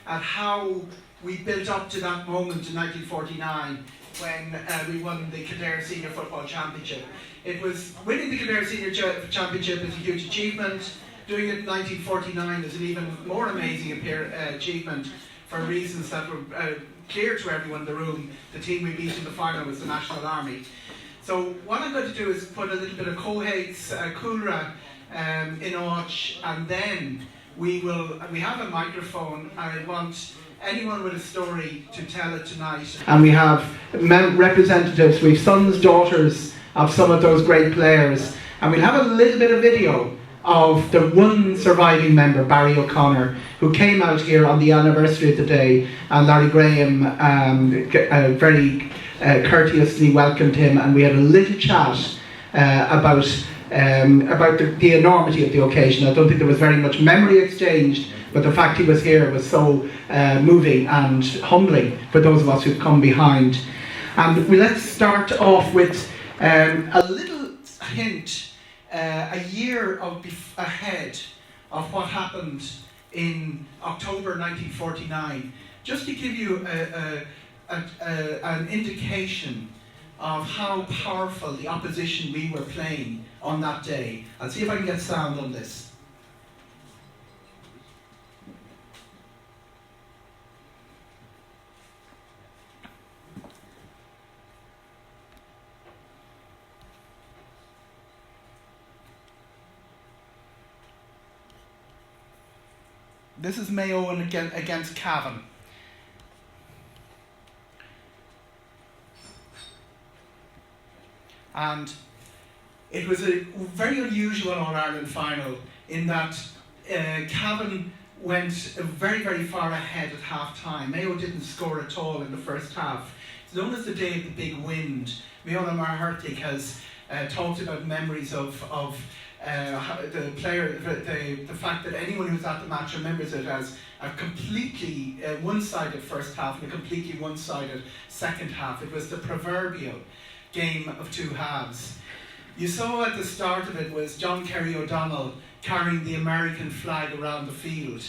at how we built up to that moment in 1949 when we won the Kildare Senior Football Championship. It was winning the Kildare Senior Championship is a huge achievement. Doing it in 1949 is an even more amazing achievement for reasons that were clear to everyone in the room. The team we beat in the final was the National Army. So what I'm going to do is put a little bit of Cohates, Coolra in Arch, and then we have a microphone. I want anyone with a story to tell it tonight. And we have representatives, we've sons, daughters of some of those great players, and we'll have a little bit of video of the one surviving member, Barry O'Connor, who came out here on the anniversary of the day, and Larry Graham very courteously welcomed him, and we had a little chat about the enormity of the occasion. I don't think there was very much memory exchanged, but the fact he was here was so moving and humbling for those of us who've come behind. And let's start off with a little hint, a year ahead of what happened in October 1949, just to give you an indication of how powerful the opposition we were playing on that day. I'll see if I can get sound on this. This is Mayo against Cavan. And it was a very unusual All-Ireland final in that Cavan went very, very far ahead at half-time. Mayo didn't score at all in the first half. It's known as the day of the big wind. Mayo Marhartig has talked about memories of the fact that anyone who's at the match remembers it as a completely one-sided first half and a completely one-sided second half. It was the proverbial game of two halves. You saw at the start of it was John Kerry O'Donnell carrying the American flag around the field.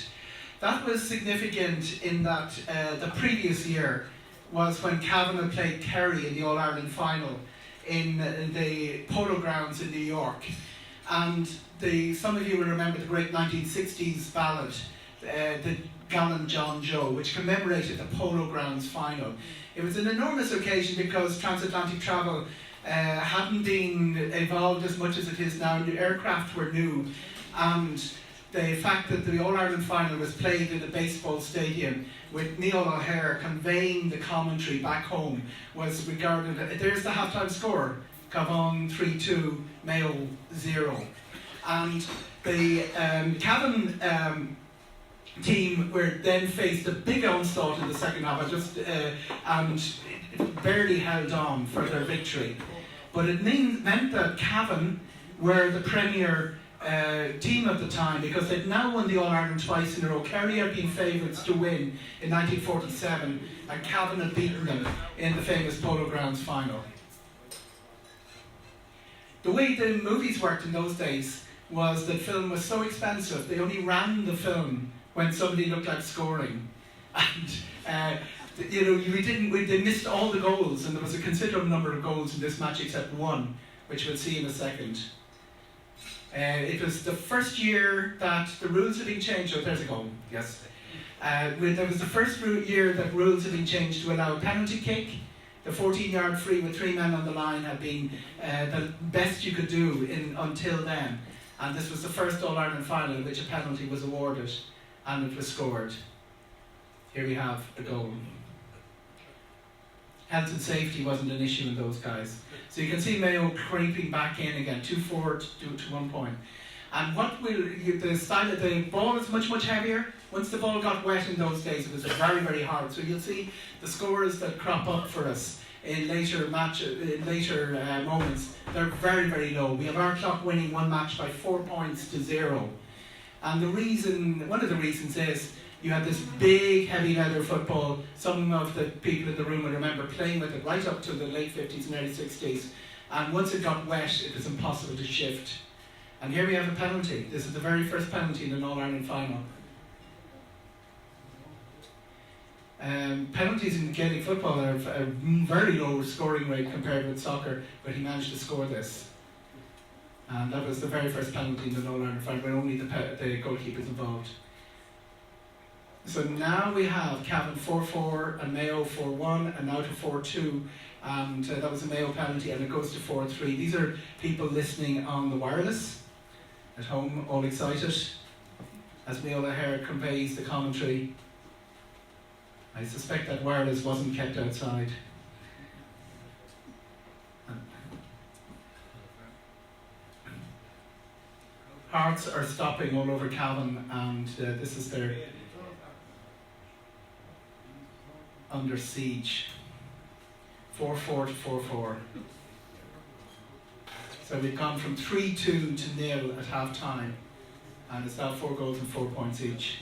That was significant in that the previous year was when Cavan had played Kerry in the All-Ireland final in the Polo Grounds in New York. And some of you will remember the great 1960s ballad, the Gallant John Joe, which commemorated the Polo Grounds final. It was an enormous occasion because transatlantic travel hadn't been evolved as much as it is now. The aircraft were new, and the fact that the All-Ireland final was played in a baseball stadium with Neil O'Hare conveying the commentary back home was regarded. There's the halftime score. Cavan 3-2, Mayo 0. And the Cavan team were then faced a big onslaught in the second half and barely held on for their victory. But it meant that Cavan were the premier team at the time because they'd now won the All-Ireland twice in a row. Kerry had been favourites to win in 1947 and Cavan had beaten them in the famous Polo Grounds final. The way the movies worked in those days was that film was so expensive, they only ran the film when somebody looked like scoring. And they missed all the goals, and there was a considerable number of goals in this match except one, which we'll see in a second. It was the first year that the rules had been changed. Oh, there's a goal, yes. There was the first year that rules had been changed to allow a penalty kick. The 14-yard free with 3 men on the line had been the best you could do until then. And this was the first All-Ireland final in which a penalty was awarded and it was scored. Here we have the goal. Health and safety wasn't an issue in those guys. So you can see Mayo creeping back in again, 2-4 to 1 point. And the ball is much, much heavier. Once the ball got wet in those days, it was very, very hard. So you'll see the scores that crop up for us in later moments, they're very, very low. We have Ardclough winning one match by 4 points to 0. And one of the reasons is you had this big, heavy leather football. Some of the people in the room will remember playing with it right up to the late 50s and early 60s. And once it got wet, it was impossible to shift. And here we have a penalty. This is the very first penalty in an All-Ireland final. Penalties in Gaelic football are a very low scoring rate compared with soccer, but he managed to score this. And that was the very first penalty in the All-Ireland final, where only the goalkeepers involved. So now we have Cavan 4-4 and Mayo 4-1 and now to 4-2, and that was a Mayo penalty, and it goes to 4-3. These are people listening on the wireless at home, all excited, as Neil O'Hare conveys the commentary. I suspect that wireless wasn't kept outside. Hearts are stopping all over Cavan, and this is their under siege. 4-4 to 4-4. So we've gone from 3-2 to 0 at half time, and it's now 4 goals and 4 points each.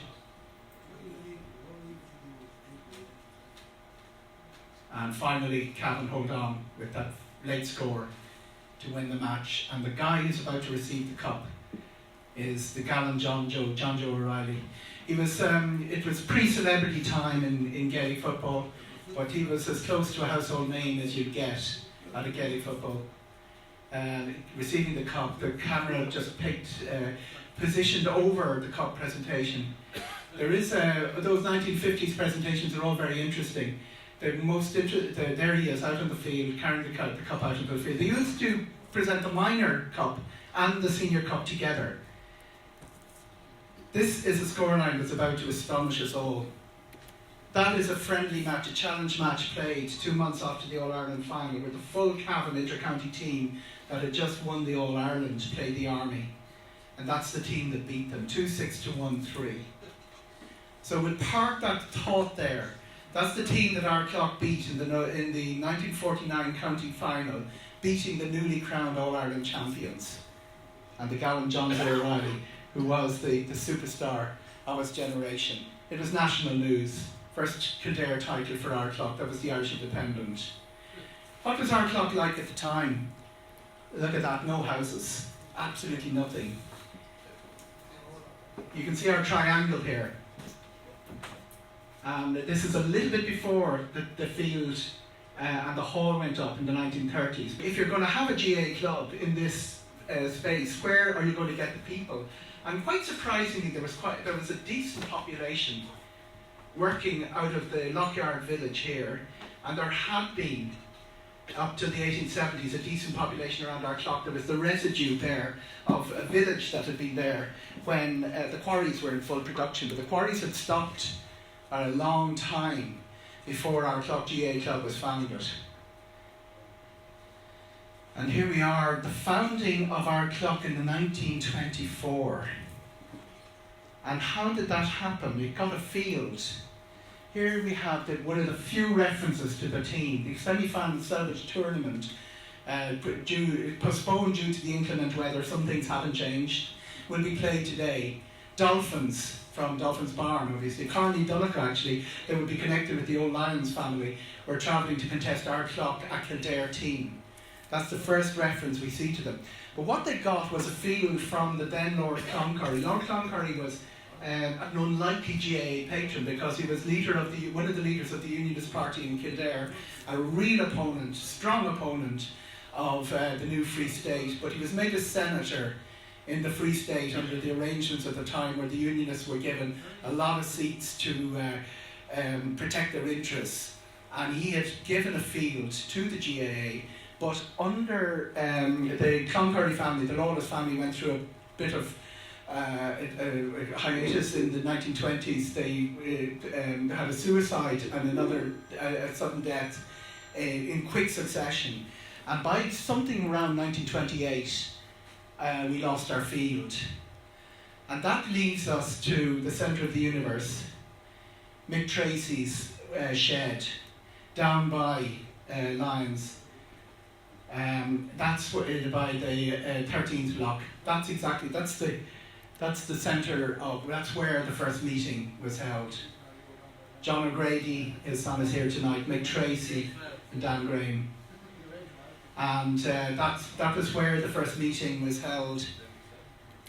And finally, Cavan hold on with that late score to win the match, and the guy who's about to receive the cup is the gallant John Joe O'Reilly. He was, it was pre-celebrity time in Gaelic football, but he was as close to a household name as you'd get at a Gaelic football. Receiving the cup, the camera just picked, positioned over the cup presentation. There is, those 1950s presentations are all very interesting. The most there he is out on the field, carrying the cup out onto the field. They used to present the minor cup and the senior cup together. This is a scoreline that's about to astonish us all. That is a friendly match, a challenge match played 2 months after the All-Ireland final, where the full Cavan inter-county team that had just won the All-Ireland played the Army. And that's the team that beat them, 2-6 to 1-3. So we'll park that thought there. That's the team that Ardclough beat in the 1949 county final, beating the newly crowned All-Ireland champions. And the gallant John O'Reilly, who was the superstar of his generation. It was national news. First Kildare title for Ardclough, that was the Irish Independent. What was Ardclough like at the time? Look at that, no houses, absolutely nothing. You can see our triangle here. And this is a little bit before the field and the hall went up in the 1930s. If you're going to have a GAA club in this space, where are you going to get the people? And quite surprisingly, there was a decent population working out of the Lockyard village here, and there had been, up to the 1870s, a decent population around Ardclough. There was the residue there of a village that had been there when the quarries were in full production, but the quarries had stopped a long time before Ardclough GAA Club was founded. And here we are, the founding of Ardclough in 1924. And how did that happen? We got a field. Here we have one of the few references to the team. The semi-final salvage tournament, postponed due to the inclement weather, some things haven't changed, will be played today. Dolphins, from Dolphins Barn, obviously. Corny Dulloch, actually, they would be connected with the old Lions family, were travelling to contest Ardclough a Kildare team. That's the first reference we see to them. But what they got was a field from the then Lord Cloncorry. Lord Cloncorry was an unlikely GAA patron because he was one of the leaders of the Unionist Party in Kildare, a real opponent, strong opponent of the new Free State, but he was made a senator in the Free State under the arrangements at the time where the Unionists were given a lot of seats to protect their interests, and he had given a field to the GAA, but under the Cloncorry family, the Lawless family, went through a bit of a hiatus in the 1920s. They had a suicide and another sudden death in quick succession, and by something around 1928 we lost our field. And that leads us to the centre of the universe, Mick Tracy's shed, down by Lions. That's by the 13th block. That's the centre of, that's where the first meeting was held. John O'Grady, his son, is here tonight, Mick Tracy and Dan Graham. And that was where the first meeting was held,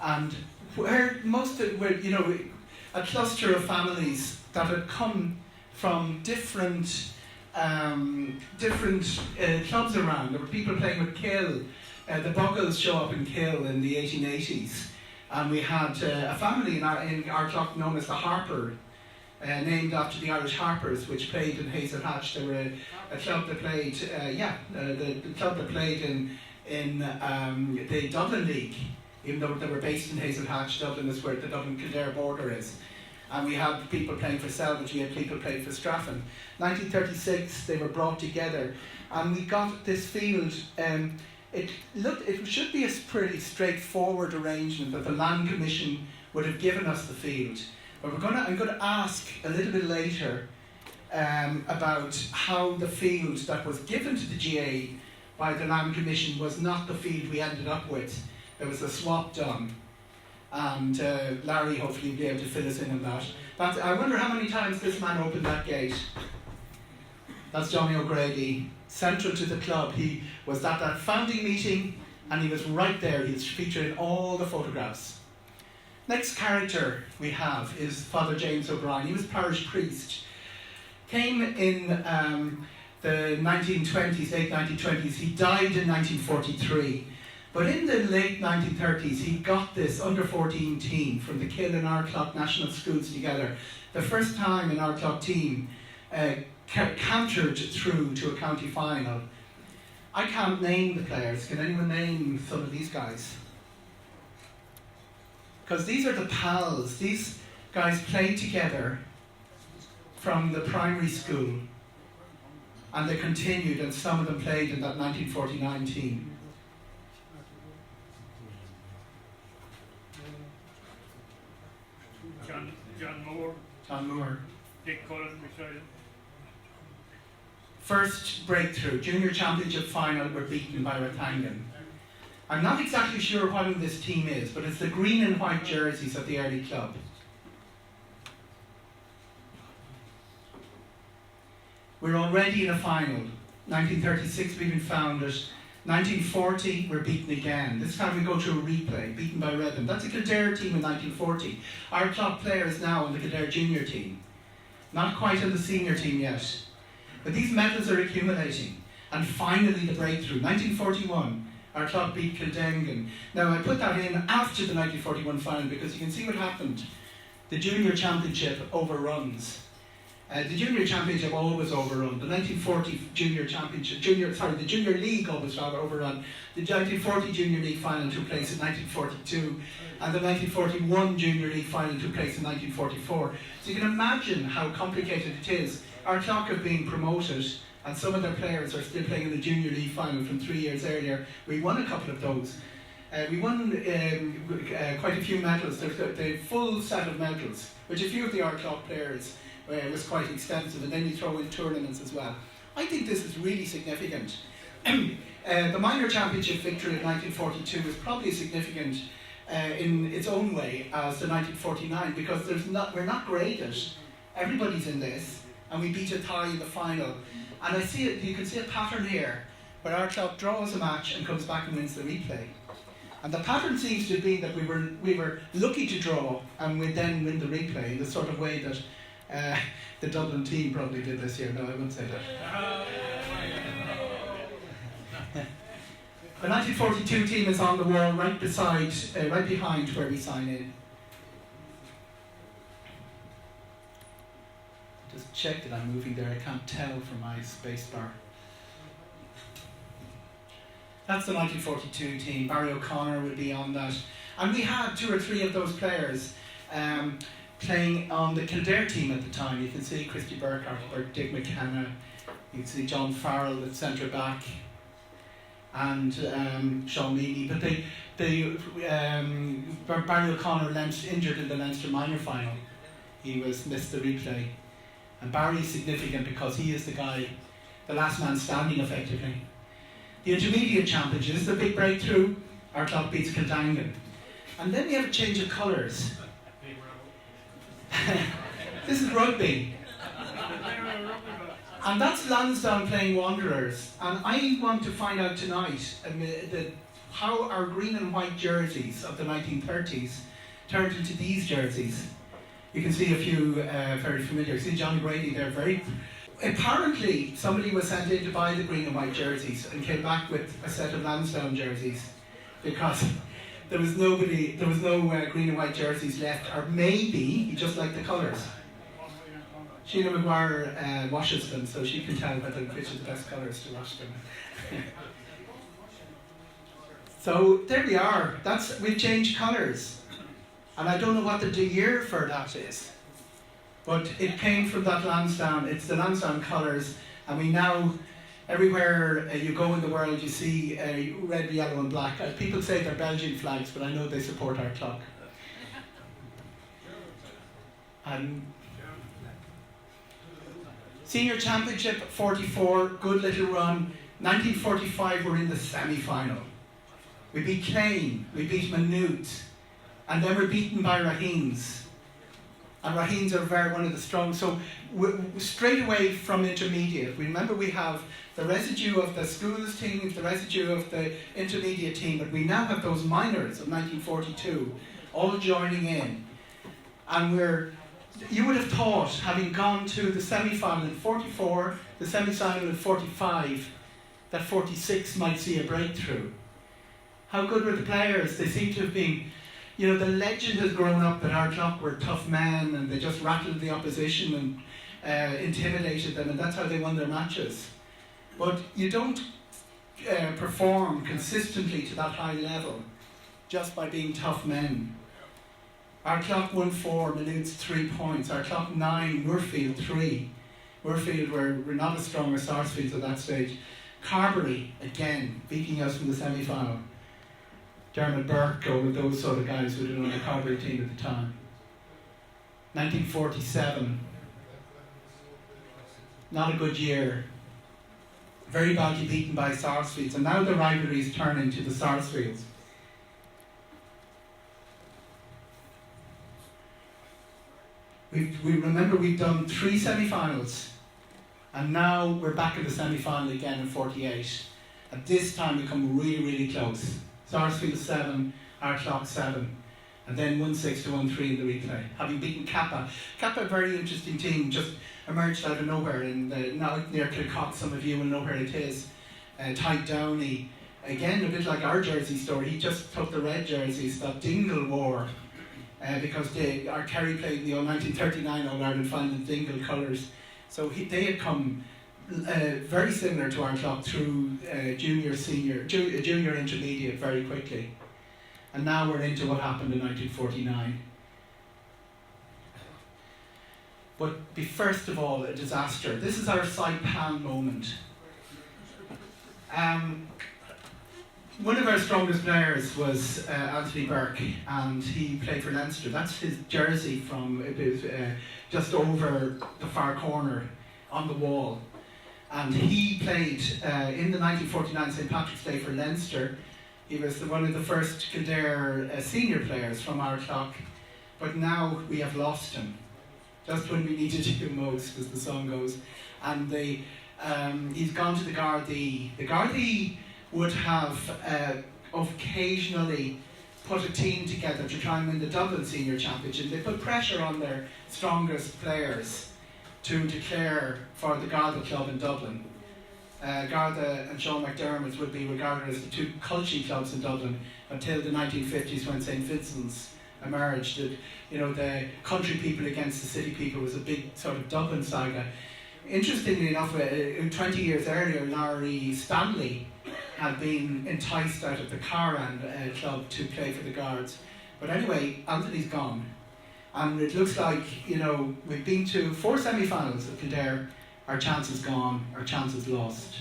and where a cluster of families that had come from different clubs around. There were people playing with Kill. The Buggles show up in Kill in the 1880s. And we had a family in Ardclough known as the Harper, named after the Irish Harpers, which played in Hazel Hatch. They were a club that played, the club that played in the Dublin League, even though they were based in Hazel Hatch. Dublin is where the Dublin-Kildare border is. And we had people playing for Selvage, we had people playing for Straffan. 1936, they were brought together, and we got this field. It should be a pretty straightforward arrangement that the Land Commission would have given us the field. But I'm going to ask a little bit later about how the field that was given to the GAA by the Land Commission was not the field we ended up with. There was a swap done. And Larry hopefully will be able to fill us in on that. But I wonder how many times this man opened that gate. That's Johnny O'Grady, central to the club. He was at that founding meeting, and he was right there. He was featured in all the photographs. Next character we have is Father James O'Brien. He was parish priest. Came in the 1920s, late 1920s. He died in 1943. But in the late 1930s, he got this under-14 team from the Kill and Ardclough national schools together. The first time an Ardclough team cantered through to a county final. I can't name the players. Can anyone name some of these guys? Because these are the pals. These guys played together from the primary school. And they continued, and some of them played in that 1949 team. John Moore. Dick Cullen beside him. First breakthrough, junior championship final, were beaten by Rathangan. I'm not exactly sure what this team is, but it's the green and white jerseys of the early club. We're already in a final. 1936 we've been founded. 1940 we're beaten again. This time we go to a replay, beaten by Redden. That's a Kildare team in 1940. Our club players now on the Kildare junior team. Not quite on the senior team yet. But these medals are accumulating. And finally the breakthrough. 1941, our club beat Kildare. Now I put that in after the 1941 final because you can see what happened. The junior championship overruns. The junior championship always overrun. The 1940 junior championship, the junior league always overrun. The 1940 junior league final took place in 1942, and the 1941 junior league final took place in 1944. So you can imagine how complicated it is. Ardclough have been promoted, and some of their players are still playing in the junior league final from 3 years earlier. We won a couple of those. We won quite a few medals. The full set of medals, which a few of the Ardclough players was quite extensive, and then you throw in tournaments as well. I think this is really significant. The minor championship victory of 1942 is probably significant in its own way as the 1949 because we're not graded. Everybody's in this, and we beat a tie in the final. And I see it. You can see a pattern here where Ardclough draws a match and comes back and wins the replay. And the pattern seems to be that we were lucky to draw and we then win the replay in the sort of way that the Dublin team probably did this year. No, I wouldn't say that. The 1942 team is on the wall right behind where we sign in. Just check that I'm moving there. I can't tell from my space bar. That's the 1942 team. Barry O'Connor would be on that. And we had 2 or 3 of those players playing on the Kildare team at the time. You can see Christy Burkhardt or Dick McKenna. You can see John Farrell at centre back. And Sean Meany. But Barry O'Connor injured in the Leinster minor final. He missed the replay. And Barry is significant because he is the guy, the last man standing effectively. The intermediate championship, this is a big breakthrough. Ardclough beats Kildare. And then we have a change of colours. This is rugby. And that's Lansdowne playing Wanderers. And I want to find out tonight how our green and white jerseys of the 1930s turned into these jerseys. You can see a few very familiar. See Johnny Brady there, very... Apparently, somebody was sent in to buy the green and white jerseys and came back with a set of Lansdowne jerseys because there was no green and white jerseys left, or maybe he just liked the colours. Sheila McGuire washes them, so she can tell which are the best colours to wash them. So there we are. We've changed colours, and I don't know what the year for that is. But it came from that Lansdowne, it's the Lansdowne colours, and we now, everywhere you go in the world, you see red, yellow and black. People say they're Belgian flags, but I know they support Ardclough. Senior Championship, 44, good little run. 1945, we're in the semi-final. We beat Clane, we beat Maynooth, and then we're beaten by Raheens. And Raheens are one of the strong. So straight away from intermediate, remember we have the residue of the schools team, the residue of the intermediate team, but we now have those minors of 1942 all joining in. And you would have thought, having gone to the semi-final in 44, the semi-final in 45, that 46 might see a breakthrough. How good were the players? They seem to have been... You know, the legend has grown up that Ardclough were tough men and they just rattled the opposition and intimidated them, and that's how they won their matches. But you don't perform consistently to that high level just by being tough men. Ardclough won 4, Maynooth's 3 points. Ardclough 9, Moorfield 3. Moorfield were not as strong as Sarsfields at that stage. Carbery, again, beating us from the semi-final. Dermot Burke, all of those sort of guys who were on the Carbery team at the time. 1947. Not a good year. Very badly beaten by Sarsfields, and now the rivalry is turning to the Sarsfields. We remember we've done 3 semi-finals, and now we're back in the semi-final again in 48. At this time we come really, really close. Sarsfield 7, Ardclough 7, and then 1-6 to 1-3 in the replay, having beaten Kappa. Kappa, a very interesting team, just emerged out of nowhere, now near Kilcock, some of you will know where it is. Tyke Downey, again a bit like our jersey story, he just took the red jerseys that Dingle wore, because our Kerry played in the 1939 All-Ireland final in Dingle colours. So they had come very similar to Ardclough through junior intermediate very quickly. And now we're into what happened in 1949. But first of all, a disaster. This is our Saipan moment. One of our strongest players was Anthony Burke, and he played for Leinster. That's his jersey from just over the far corner on the wall. And he played in the 1949 St Patrick's Day for Leinster. He was one of the first Kildare senior players from Ardclough, but now we have lost him, just when we needed him most, as the song goes. And he's gone to the Gardaí. The Gardaí would have occasionally put a team together to try and win the Dublin Senior Championship. They put pressure on their strongest players to declare for the Garda club in Dublin. Garda and Sean McDermott would be regarded as the 2 culty clubs in Dublin until the 1950s, when St Vincent's emerged. The country people against the city people was a big sort of Dublin saga. Interestingly enough, 20 years earlier, Larry Stanley had been enticed out of the Caran club to play for the Guards. But anyway, Anthony's gone. And it looks like, we've been to 4 semi-finals at Kildare. Our chance is gone, our chance is lost.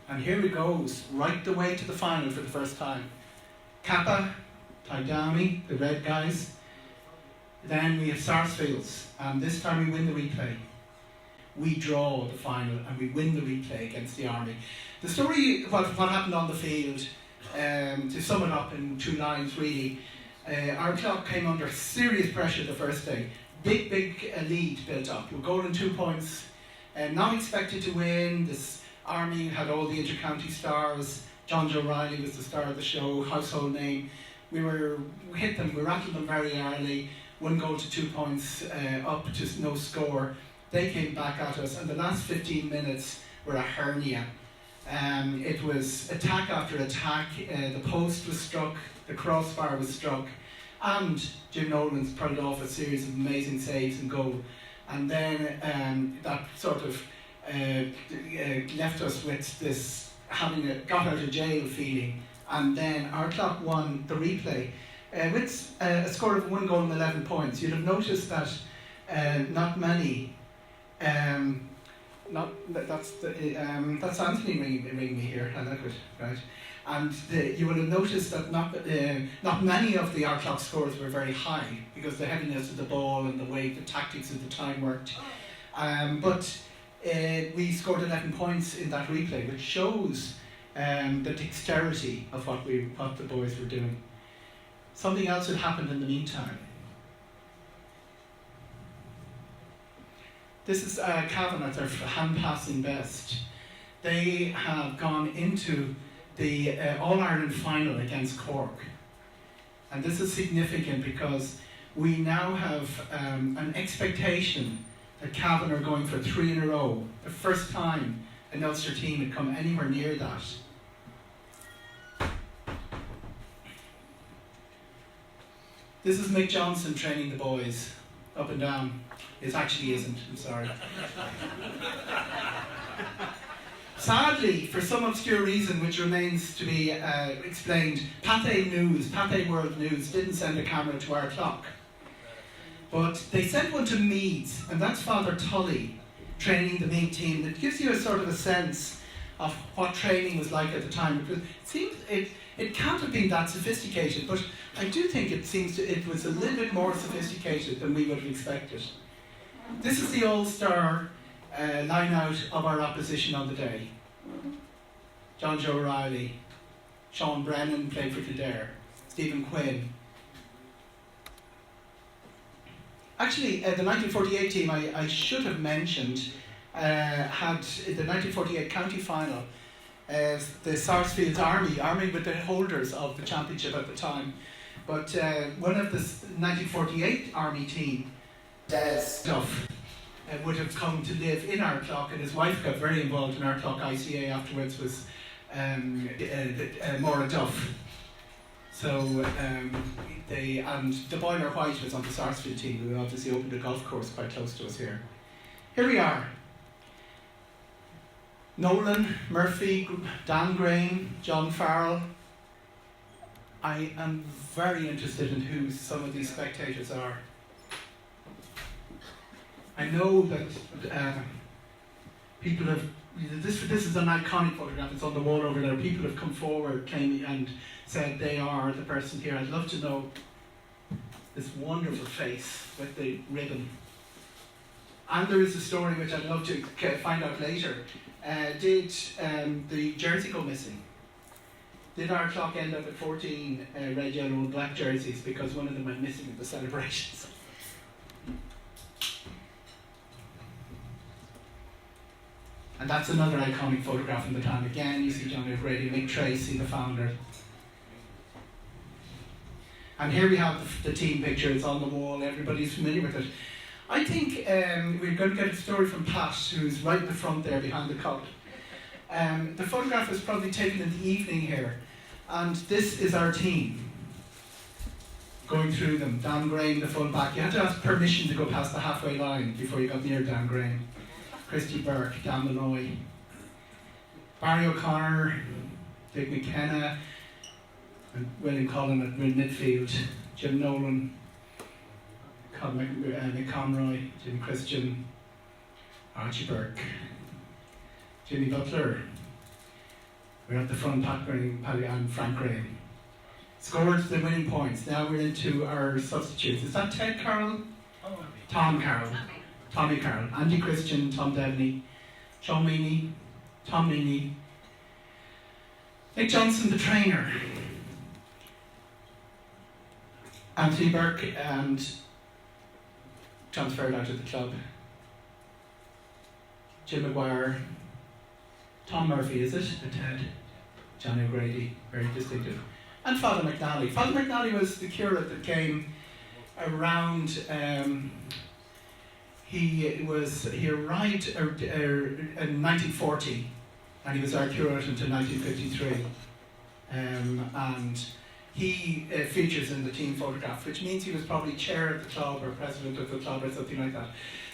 And here it goes, right the way to the final for the first time. Kappa, Taidami, the red guys. Then we have Sarsfields, and this time we win the replay. We draw the final and we win the replay against the Army. The story, what happened on the field, to sum it up in 2 lines really, Ardclough came under serious pressure the first day. Big lead built up. We're goal and 2 points, not expected to win. This Army had all the inter-county stars, John Joe Riley was the star of the show, household name. We hit them, we rattled them very early, 1 goal to 2 points, up to no score. They came back at us, and the last 15 minutes were a hernia. It was attack after attack, the post was struck, the crossbar was struck, and Jim Nolan's pulled off a series of amazing saves and goal. And then that sort of left us with this having a got out of jail feeling. And then Ardclough won the replay with a score of 1 goal and 11 points. You'll have noticed that not many. That's Anthony ringing me here. I look it right. And you will have noticed that not many of the Ardclough scores were very high because the heaviness of the ball and the way the tactics of the time worked. But we scored 11 points in that replay, which shows the dexterity of what the boys were doing. Something else had happened in the meantime. This is Cavan at their hand-passing best. They have gone into the All-Ireland final against Cork. And this is significant because we now have an expectation that Cavan are going for 3 in a row. The first time an Ulster team had come anywhere near that. This is Mick Johnson training the boys up and down. It actually isn't, I'm sorry. Sadly, for some obscure reason which remains to be explained, Pathé World News didn't send a camera to Ardclough. But they sent one to Meads, and that's Father Tully training the Meath team. It gives you a sort of a sense of what training was like at the time. Because it seems it can't have been that sophisticated, but I do think it was a little bit more sophisticated than we would have expected. This is the all-star line-out of our opposition on the day. John Joe Riley, Sean Brennan played for Kildare, Stephen Quinn. Actually, the 1948 team I should have mentioned had the 1948 county final the Sarsfield's Army with the holders of the championship at the time. But one of the 1948 Army team, Duff, would have come to live in Ardclough, and his wife got very involved in Ardclough ICA afterwards, was Maura Duff. So and the Boiler White was on the Sarsfield team, who obviously opened a golf course quite close to us here. Here we are. Nolan, Murphy, Dan Graham, John Farrell. I am very interested in who some of these spectators are. I know that people have, this is an iconic photograph, it's on the wall over there. People have come forward claiming and said they are the person here. I'd love to know this wonderful face with the ribbon. And there is a story which I'd love to find out later. Did the jersey go missing? Did Ardclough end up at 14 red, yellow and black jerseys because one of them went missing at the celebrations? And that's another iconic photograph from the time. Again, you see John O'Grady, Mick Tracy, the founder. And here we have the team picture. It's on the wall. Everybody's familiar with it. I think we're going to get a story from Pat, who's right in the front there behind the cup. The photograph was probably taken in the evening here. And this is our team. Going through them. Dan Graham, the full back. You had to ask permission to go past the halfway line before you got near Dan Graham. Christy Burke, Dan Malloy. Barry O'Connor, Dick McKenna, and William Cullen at midfield. Jim Nolan, Nick Conroy, Jim Christian, Archie Burke, Jimmy Butler. We're at the front, Pat Graham, and Frank Graham. Scored the winning points. Now we're into our substitutes. Is that Ted Carroll? Tom Carroll. Tommy Carroll. Andy Christian, Tom Devaney, Sean Meany, Tom Meany, Nick Johnson, the trainer, Anthony Burke, and transferred out of the club. Jim Maguire, Tom Murphy, is it? And Ted. Johnny O'Grady, very distinctive. And Father McNally. Father McNally was the curate that came around, he arrived in 1940, and he was our curate until 1953. And he features in the team photograph, which means he was probably chair of the club or president of the club or something like that.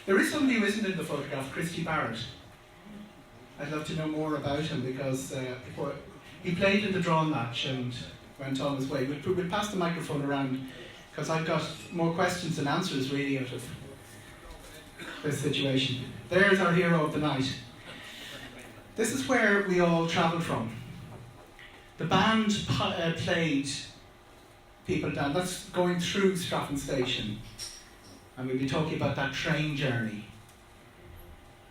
There is somebody who isn't in the photograph, Christy Barrett. I'd love to know more about him because he played in the drawn match and went on his way. We'll pass the microphone around because I've got more questions than answers really out of this situation. There's our hero of the night. This is where we all travelled from. The band played people down. That's going through Straffan Station. And we'll be talking about that train journey.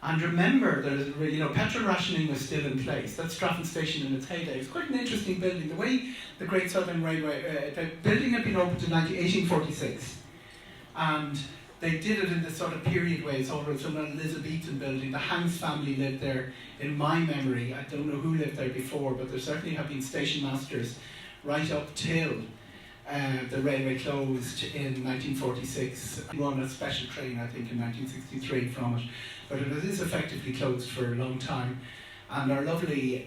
And remember, petrol rationing was still in place. That's Straffan Station in its heyday. It's quite an interesting building. The way the Great Southern Railway, the building had been opened in 1846. And they did it in this sort of period way. It's over some Elizabethan building. The Hanks family lived there in my memory. I don't know who lived there before, but there certainly have been station masters right up till the railway closed in 1946. Run a special train, I think, in 1963 from it. But it is effectively closed for a long time. And our lovely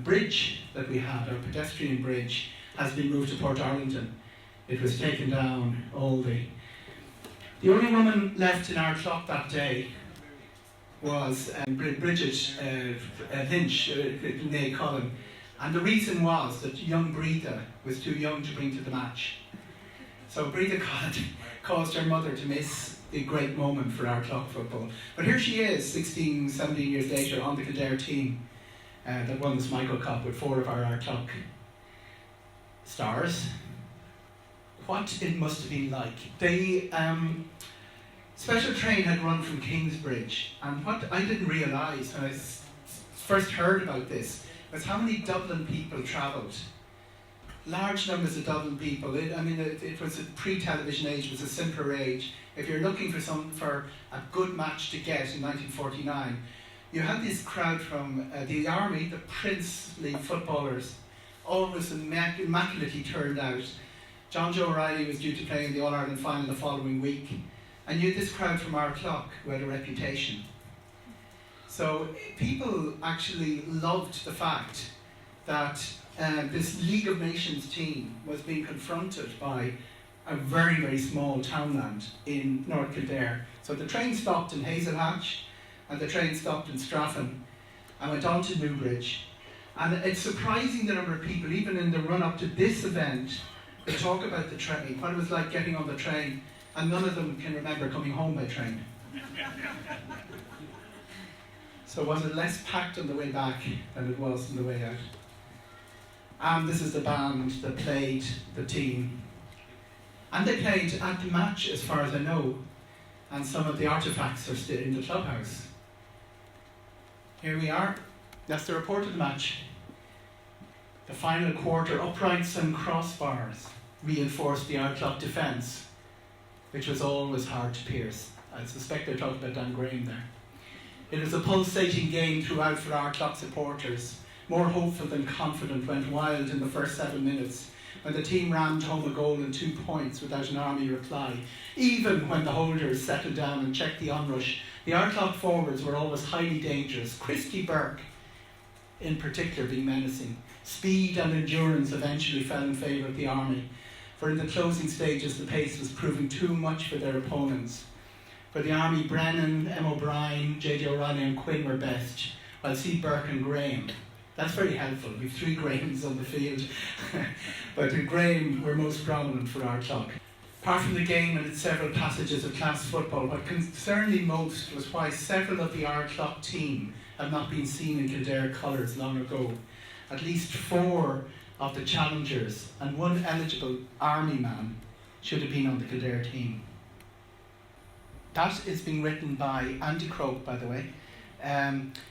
bridge that we had, our pedestrian bridge, has been moved to Port Arlington. It was taken down all day. The only woman left in Ardclough that day was Bridget Lynch, née Cullen. And the reason was that young Breatha was too young to bring to the match. So Breatha caused her mother to miss the great moment for Ardclough football. But here she is, 16, 17 years later, on the Kildare team that won the Michael Cup with 4 of our Ardclough stars. What it must have been like. The special train had run from Kingsbridge, and what I didn't realise when I first heard about this was how many Dublin people travelled. Large numbers of Dublin people. It was a pre-television age, it was a simpler age. If you're looking for a good match to get in 1949, you had this crowd from the army, the princely footballers, always immaculately turned out. John Joe O'Reilly was due to play in the All-Ireland final the following week. And you had this crowd from Ardclough who had a reputation. So people actually loved the fact that this League of Nations team was being confronted by a very, very small townland in North Kildare. So the train stopped in Hazelhatch and the train stopped in Straffan and went on to Newbridge. And it's surprising the number of people, even in the run-up to this event, they talk about the train, what it was like getting on the train, and none of them can remember coming home by train. So was it less packed on the way back than it was on the way out? And this is the band that played the team. And they played at the match, as far as I know, and some of the artefacts are still in the clubhouse. Here we are. That's the report of the match. The final quarter, uprights and crossbars reinforced the Ardclough defence, which was always hard to pierce. I suspect they're talking about Dan Graham there. It was a pulsating game throughout for Ardclough supporters. More hopeful than confident, went wild in the first 7 minutes when the team rammed home a goal and 2 points without an army reply. Even when the holders settled down and checked the onrush, the Ardclough forwards were always highly dangerous. Christy Burke, in particular, being menacing. Speed and endurance eventually fell in favour of the army, for in the closing stages the pace was proving too much for their opponents. For the army, Brennan, M. O'Brien, J.J. O'Reilly and Quinn were best, while C. Burke and Graham. That's very helpful. We've 3 Grahams on the field. But Graham were most prominent for Ardclough. Apart from the game and its several passages of class football, what concerned me most was why several of the Ardclough team have not been seen in Kildare colours long ago. At least 4 of the challengers and 1 eligible army man should have been on the Kildare team. That is being written by Andy Croke, by the way.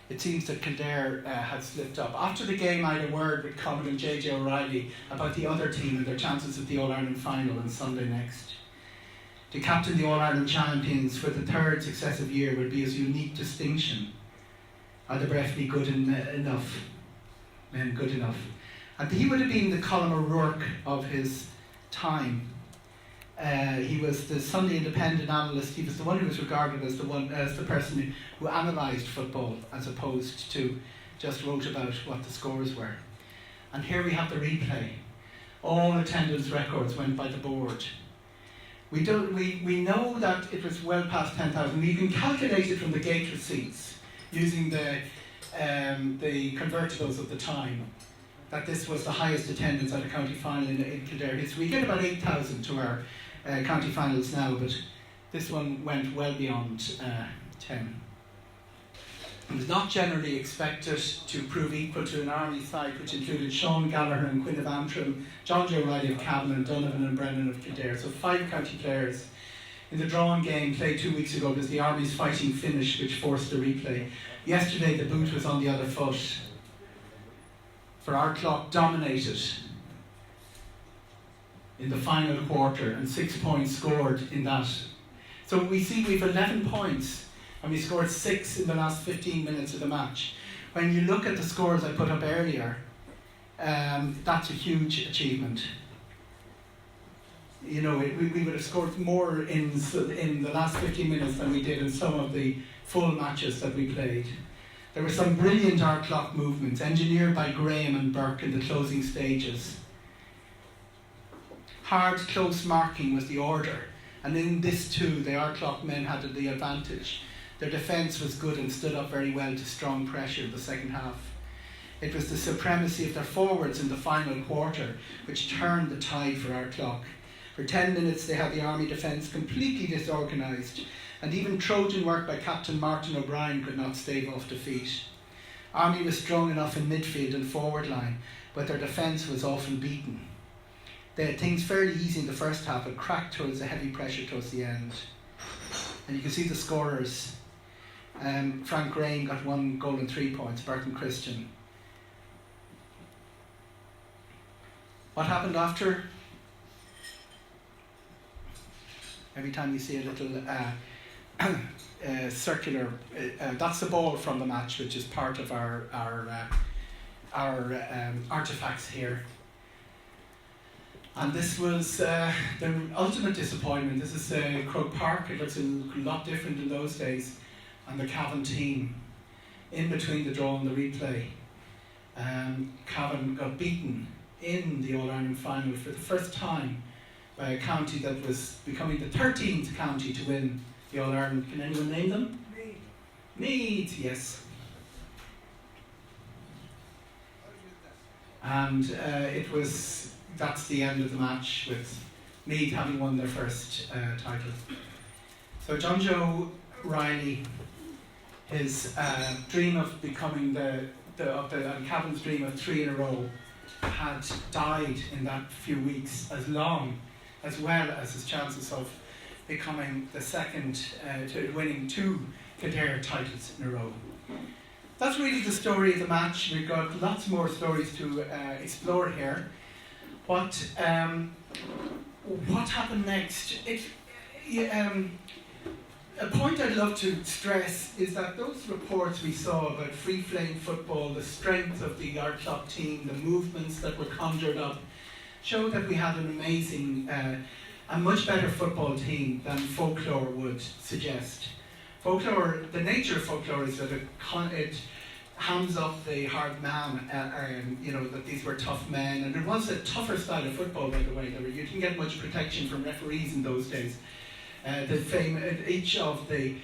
It seems that Kildare had slipped up. After the game, I had a word with Commandant J.J. O'Reilly about the other team and their chances at the All-Ireland final on Sunday next. To captain the All-Ireland champions for the 3rd successive year would be a unique distinction. Are the Breffni good enough? Men good enough. And he would have been the Colm O'Rourke of his time. He was the Sunday Independent analyst. He was the one who was regarded as the person who analysed football, as opposed to just wrote about what the scores were. And here we have the replay. All attendance records went by the board. We know that it was well past 10,000. We can calculate it from the gate receipts using the convertibles of the time, that this was the highest attendance at a county final in Kildare history. We get about 8,000 to our county finals now, but this one went well beyond 10. It was not generally expected to prove equal to an Army side which included Sean Gallagher and Quinn of Antrim, John Joe Riley of Cavan and Donovan and Brennan of Kildare. So 5 county players. In the drawn game played 2 weeks ago, there's the Army's fighting finish which forced a replay. Yesterday the boot was on the other foot. For Ardclough dominated in the final quarter and 6 points scored in that. So we see we've 11 points and we scored 6 in the last 15 minutes of the match. When you look at the scores I put up earlier, that's a huge achievement. You know, we would have scored more in the last 15 minutes than we did in some of the full matches that we played. There were some brilliant Ardclough movements, engineered by Graham and Burke in the closing stages. Hard, close marking was the order, and in this too, the Ardclough men had the advantage. Their defence was good and stood up very well to strong pressure in the second half. It was the supremacy of their forwards in the final quarter which turned the tide for Ardclough. For 10 minutes they had the Army defence completely disorganised, and even Trojan work by Captain Martin O'Brien could not stave off defeat. Army was strong enough in midfield and forward line, but their defence was often beaten. They had things fairly easy in the first half, but cracked towards the heavy pressure towards the end. And you can see the scorers. Frank Graham got 1 goal and 3 points, Burton Christian. What happened after? Every time you see a little circular, that's the ball from the match, which is part of our artefacts here. And this was the ultimate disappointment. This is Croke Park. It looks a lot different in those days. And the Cavan team, in between the draw and the replay, Cavan got beaten in the All-Ireland final for the first time by a county that was becoming the 13th county to win the All-Ireland. Can anyone name them? Meath, yes. And that's the end of the match, with Meath having won their first title. So John Joe Riley, his dream of becoming Cavan's dream of 3 in a row, had died in that few weeks, as well as his chances of becoming the second to winning 2 Kildare titles in a row. That's really the story of the match. We've got lots more stories to explore here. What happened next? A point I'd love to stress is that those reports we saw about free-flowing football, the strength of the Ardclough team, the movements that were conjured up, show that we had an amazing, a much better football team than folklore would suggest. Folklore, the nature of folklore is that it hams up the hard man, that these were tough men, and it was a tougher style of football, by the way. You didn't get much protection from referees in those days. Each of the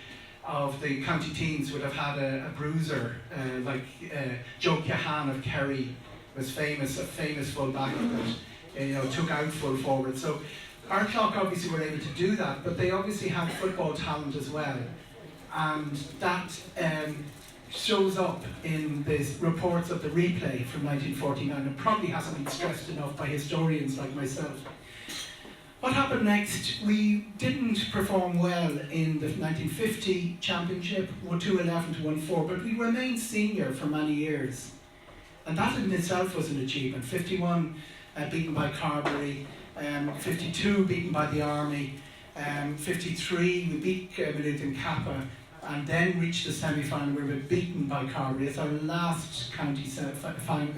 county teams would have had a bruiser, like Joe Eoghan of Corry was a famous full back that took out full forward. So Ardclough obviously were able to do that, but they obviously had football talent as well, and that shows up in the reports of the replay from 1949, and probably hasn't been stressed enough by historians like myself. What happened next? We didn't perform well in the 1950 championship, 2-11 to 1-4, but we remained senior for many years. And that in itself was an achievement. 51 beaten by Carberry, 52 beaten by the Army, 53 we beat Maynooth and Kappa, and then reached the semi-final where we were beaten by Corry. It's our last county semi-final.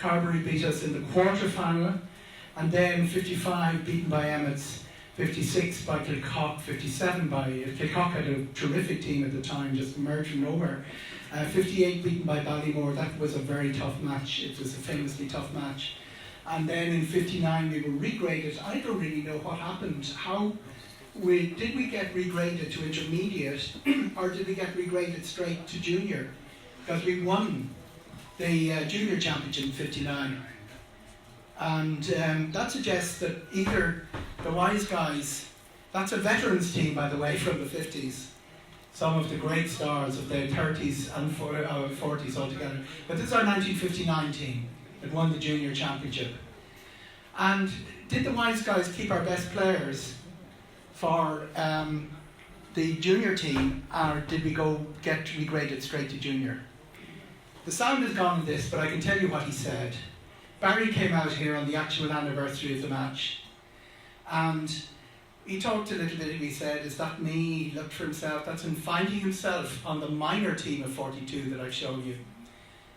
Carberry beat us in the quarter-final, and then 55 beaten by Emmets, 56 by Kilcock, 57 by... Kilcock had a terrific team at the time, just emerged from nowhere. 58 beaten by Ballymore. That was a very tough match. It was a famously tough match. And then in 59 we were regraded. I don't really know what happened. Did we get regraded to intermediate or did we get regraded straight to junior? Because we won the junior championship in 59. And that suggests that either the Wise Guys, that's a veterans team by the way from the 50s, some of the great stars of the 30s and 40s altogether. But this is our 1959 team that won the junior championship. And did the Wise Guys keep our best players for the junior team, or did we get regraded straight to junior? The sound is gone in this, but I can tell you what he said. Barry came out here on the actual anniversary of the match, and he talked a little bit. He said, "Is that me?" He looked for himself. That's him finding himself on the minor team of 42 that I've shown you.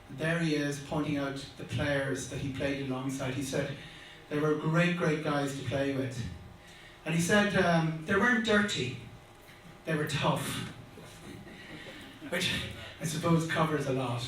And there he is, pointing out the players that he played alongside. He said they were great, great guys to play with. And he said they weren't dirty, they were tough, which I suppose covers a lot.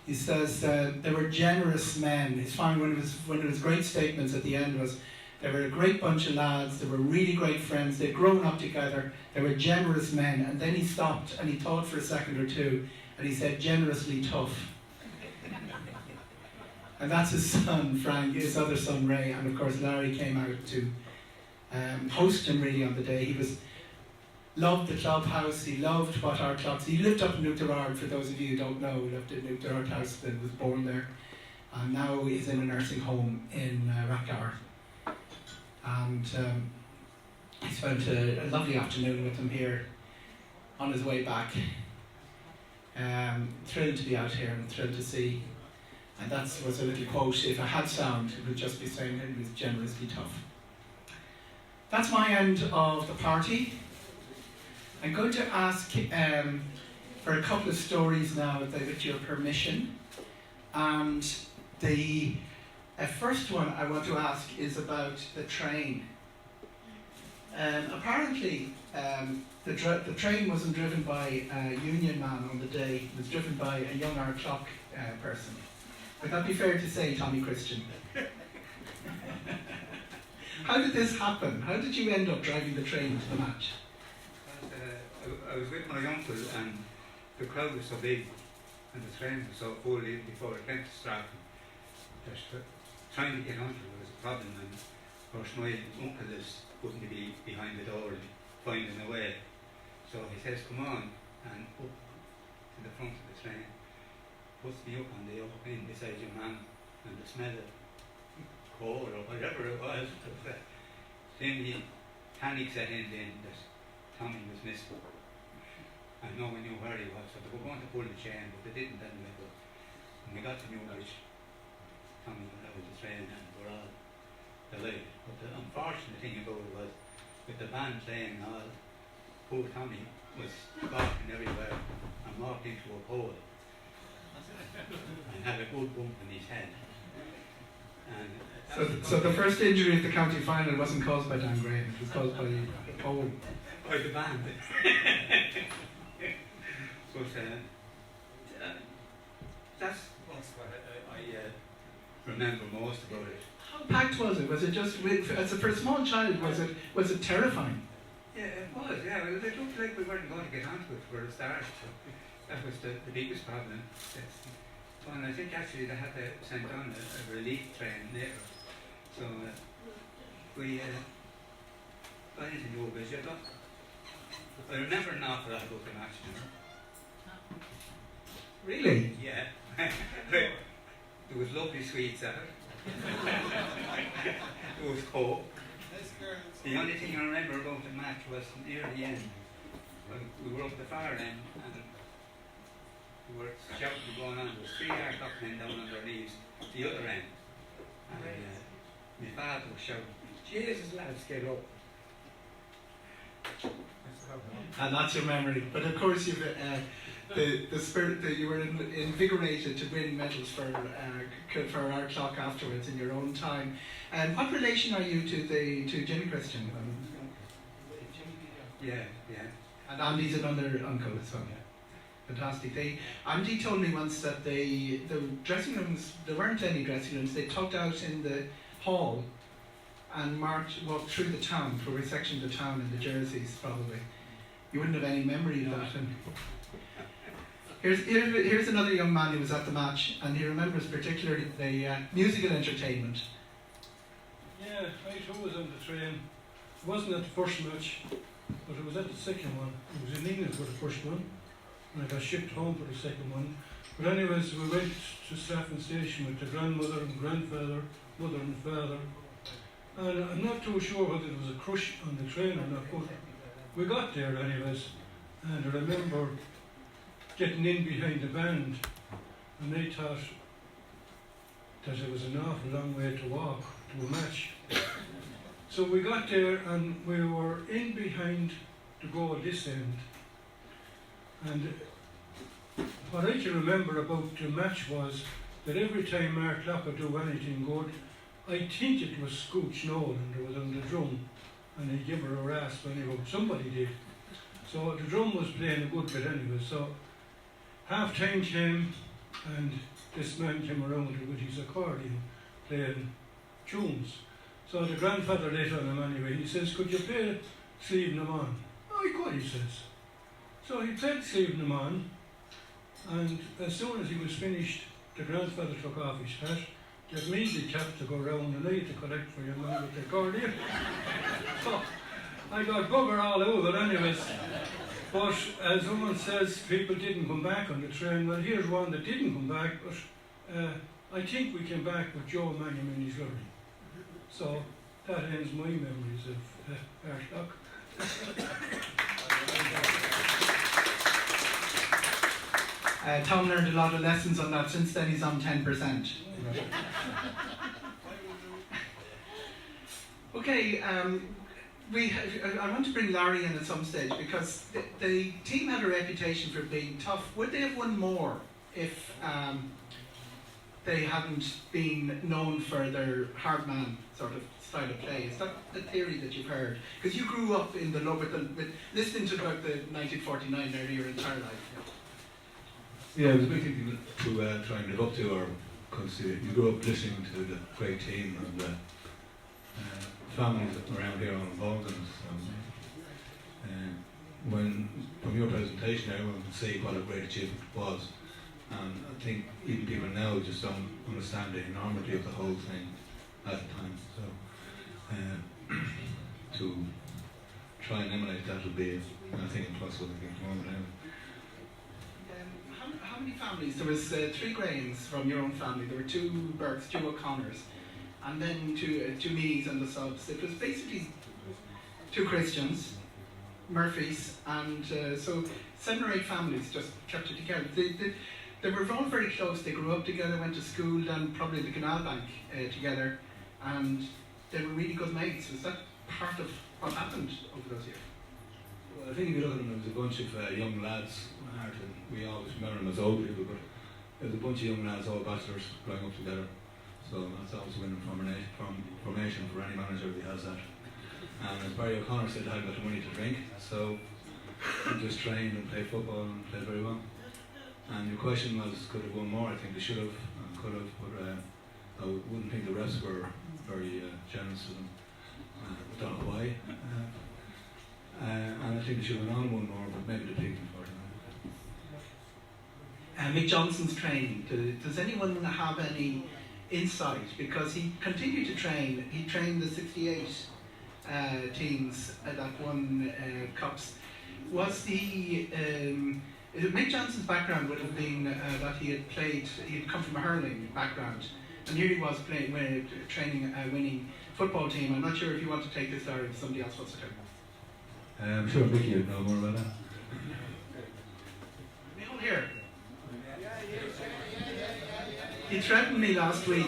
He says they were generous men. He's found one of his great statements at the end was, they were a great bunch of lads, they were really great friends, they'd grown up together, they were generous men. And then he stopped and he thought for a second or two, and he said, generously tough. And that's his son, Frank, his other son, Ray, and of course Larry came out to host him really on the day. He loved the clubhouse, he loved what Ardclough... He lived up in Ardclough, for those of you who don't know, he lived in Ardclough and was born there. And now he's in a nursing home in Rathgar. And he spent a lovely afternoon with him here on his way back. Thrilled to be out here and thrilled to see. And that was a little quote. If I had sound, it would just be saying it was generously tough. That's my end of the party. I'm going to ask for a couple of stories now, with your permission. And the first one I want to ask is about the train. Apparently, the train wasn't driven by a union man on the day. It was driven by a young Ardclough person. Would that be fair to say, Tommy Christian? How did this happen? How did you end up driving the train to the match? I was with my uncle, and the crowd was so big and the train was so full even before it came to Stratton that trying to get onto it was a problem. And of course my uncle wouldn't be behind the door finding a way, so he says, "Come on," and up to the front of the train, puts me up on the upper end beside your man, and the smell of coal or whatever it was. Then he panic set in then that Tommy was missing. And no one knew where he was, so they were going to pull the chain, but they didn't anyway. But when we got to Newbridge, Tommy got out of the train and we're all delighted. But the unfortunate thing about it was, with the band playing and all, poor Tommy was barking everywhere and walked into a pole and had a good bump in his head. And So the first injury at the county final wasn't caused by Dan Graham, it was caused by the pole. By the band. But that's what I remember most about it. How packed was it? Was it just, for a small child, was it terrifying? Yeah, it was, yeah. It looked like we weren't going to get onto it for a start, so that was the biggest problem. And I think actually they had to send on a relief train later. So we got into Newbridge. I remember an awful lot about the match, you know. Really? Yeah. There was lovely sweets at it. There was coke. The only thing I remember about the match was near the end. We were up at the far end and we were shouting going on. There was 3 Ardclough men down on their knees at the other end. And my father was shouting, "Jesus lads, get up." And that's your memory. But of course, the spirit that you were invigorated to win medals for Ardclough afterwards in your own time. And what relation are you to Jimmy Christian? Yeah. And Andy's another uncle as well. Fantastic. Andy told me once that the dressing rooms, there weren't any dressing rooms. They tucked out in the hall and walked through the town, through a section of the town in the jerseys probably. You wouldn't have any memory of that. And here's another young man who was at the match, and he remembers particularly the musical entertainment. Yeah, I too was on the train. It wasn't at the first match, but it was at the second one. It was in England for the first one, and I got shipped home for the second one. But anyways, we went to Strafford Station with the grandmother and grandfather, mother and father. And I'm not too sure whether there was a crush on the train or not, but we got there anyways. And I remember getting in behind the band, and they thought that it was an awful long way to walk to a match. So we got there and we were in behind the goal this end. And what I can remember about the match was that every time Ardclough would do anything good, I think it was Scooch Nolan, and there was on the drum, and he'd give her a rasp anyway. Somebody did. So the drum was playing a good bit anyway. So half time came, and this man came around with his accordion playing tunes. So the grandfather lit on him anyway. He says, "Could you play Sleeping Them On?" "Oh, I could," he says. So he played Sleeping Them On, and as soon as he was finished, the grandfather took off his hat, gave me the cap to go round, and I had to collect for your money with the accordion. So I got bugger all over anyways. But as someone says, people didn't come back on the train. Well, here's one that didn't come back, but I think we came back with Joe Mangum in his lorry. So that ends my memories of Ardclough. Tom learned a lot of lessons on that. Since then he's on 10%. Okay, I want to bring Larry in at some stage, because the team had a reputation for being tough. Would they have won more if they hadn't been known for their hard man sort of style of play? Is that the theory that you've heard? Because you grew up in the love with listening to about the 1949 earlier entire life. Yeah, it was a big thing to try and live up to, or because you grew up listening to the great team and the families around here are involved in it. When from your presentation, everyone can see what a great achievement it was, and I think even people now just don't understand the enormity of the whole thing at the time. So to try and emulate that would be, I think, impossible. I think at the moment anyway. How many families? There was 3 Grahams from your own family. There were 2 Burkes, 2 O'Connors, and then 2 Mees and the subs. It was basically 2 Christians, Murphys, and so 7 or 8 families just kept it together. They were all very close. They grew up together, went to school, then probably the Canal Bank together, and they were really good mates. Was that part of what happened over those years? Well, I think if you look at them, there was a bunch of young lads. We always remember them as old people, but there was a bunch of young lads, all bachelors, growing up together. So that's always a winning formation for any manager who has that. And as Barry O'Connor said, they hadn't got the money to drink, so they just trained and played football and played very well. And your question was, could have won more? I think they should have and could have, but I wouldn't think the refs were very generous to them. I don't know why. And I think they should have went on and won more, but maybe they picked them for it. Mick Johnson's training. Does anyone have any insight? Because he continued to train. He trained the 68 teams that won cups. Was he? Mick Johnson's background would have been that he had come from a hurling background, and here he was training a winning football team. I'm not sure if you want to take this, or if somebody else wants to take it. I'm sure Mickey would know more about that. Neil here. He threatened me last week.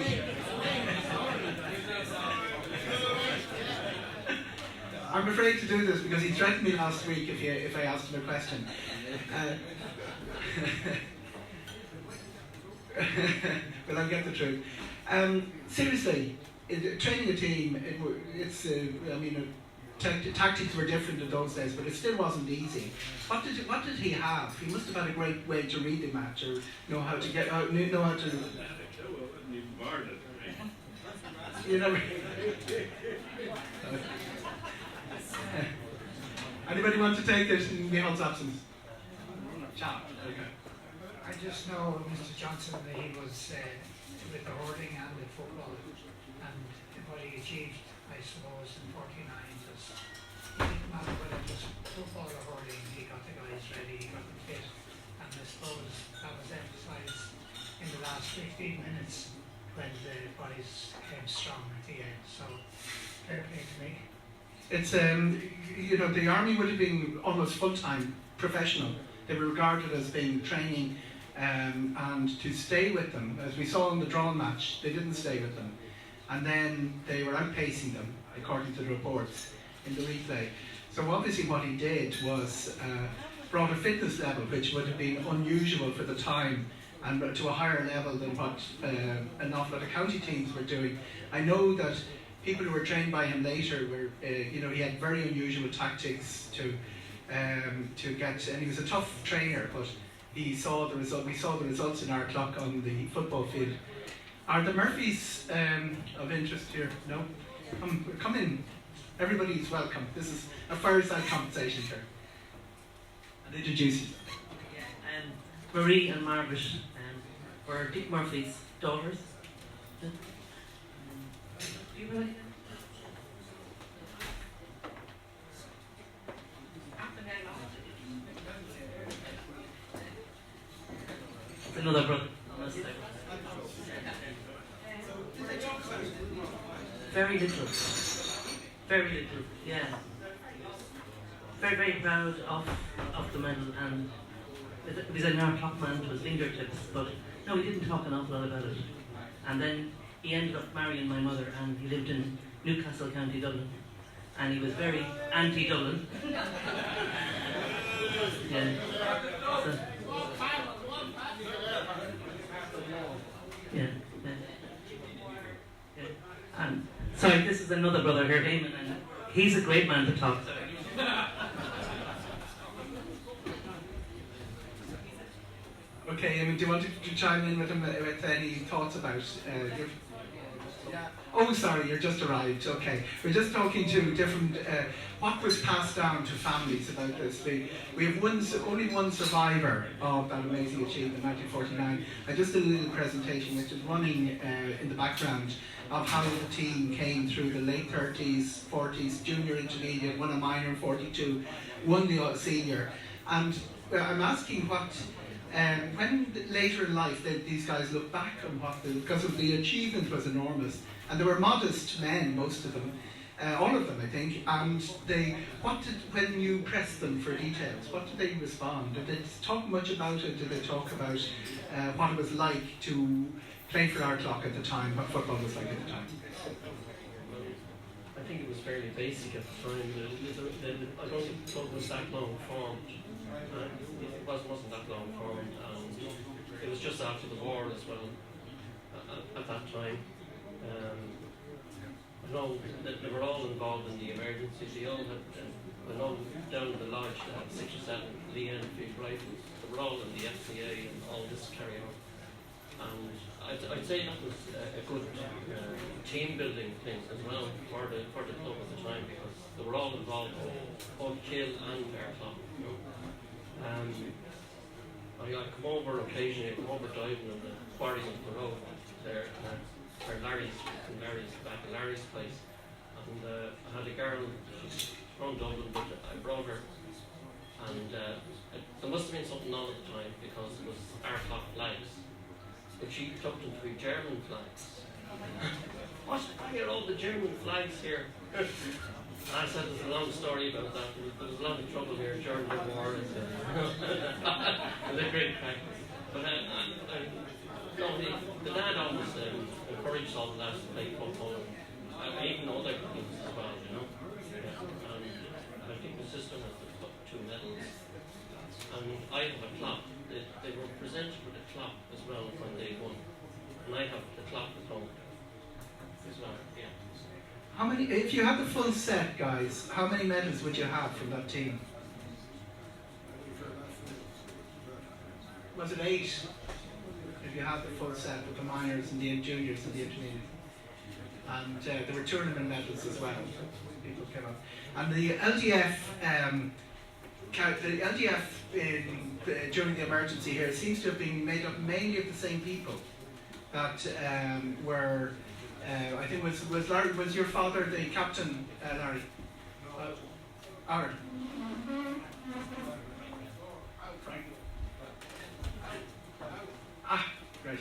I'm afraid to do this because he threatened me last week if I asked him a question. Well, I'll get the truth. Seriously, training a team, tactics were different in those days, but it still wasn't easy. What did he have? He must have had a great way to read the match, or know how to get out, know how to. You know. Anybody want to take this in Michael's absence? Chap. Okay. I just know Mr. Johnson that he was with the hurling and the football, and what he achieved, I suppose, in '49 was it didn't matter whether it was football or hurling. He got the guys ready, he got them fit, and I suppose that was emphasised in the last 15 minutes when the boys came strong at the end. So fair play to me. It's the army would have been almost full-time professional. They were regarded as being training, and to stay with them, as we saw in the draw match, they didn't stay with them, and then they were outpacing them according to the reports in the replay. So obviously what he did was brought a fitness level which would have been unusual for the time, and to a higher level than what an awful lot of county teams were doing. I know that people who were trained by him later were, he had very unusual tactics to get, and he was a tough trainer, but he saw the result. We saw the results in Ardclough on the football field. Are the Murphys of interest here? No? Come in. Everybody's welcome. This is a fireside conversation here. And introduce yourself. Marie and Margaret were Dick Murphy's daughters. Do you really? Another brother. Very little. Very little, yeah. Very, very proud of the medal, and it was an Ardclough man to his fingertips, but no, he didn't talk an awful lot about it. And then he ended up marrying my mother, and he lived in Newcastle, County Dublin, and he was very anti-Dublin. Yeah. So, yeah. And sorry, this is another brother here, Damon, and he's a great man to talk to. Okay, do you want to chime in with him with any thoughts about? Yeah. Oh, sorry, you're just arrived. Okay, we're just talking to different. What was passed down to families about this? We have only one survivor of that amazing achievement, 1949. I just did a little presentation which is running in the background of how the team came through the late 30s, 40s, junior, intermediate, won a minor in 42, won the senior, and I'm asking what. When later in life these guys look back on because of the achievement was enormous, and they were modest men, most of them, all of them I think, and when you pressed them for details, what did they respond? Did they talk much about it? Did they talk about what it was like to play for Ardclough at the time, what football was like at the time? I think it was fairly basic at the time. I don't think it was that long formed. It wasn't that long formed, and it was just after the war as well. At that time, I know that they were all involved in the emergencies. They all had, I know down in the lodge they had 6 or 7 Lee Enfield rifles. They were all in the FCA and all this carry on. And I'd say that was a good team building thing as well for the club at the time, because they were all involved in both Kill and Ardclough. I come over occasionally, diving in the quarries on the road there, where Larry's back at Larry's place, and I had a girl, she's from Dublin, but I brought her, and there must have been something on at the time, because it was Ardclough flags, but she took them to be German flags. What? Why are all the German flags here? I said there's a long story about that. There was a lot of trouble here during the war. It was a great practice. But the dad always encouraged all the lads to play football, even other things as well, you know. And I think the sister has the 2 medals. And I have a clock. The if you had the full set, guys, how many medals would you have from that team? Was it 8? If you had the full set with the minors and the juniors and the intermediate. And there were tournament medals as well. People came up. And the LDF, during the emergency here, seems to have been made up mainly of the same people that were. I think was your father the captain, Larry? Aaron. Ah, great.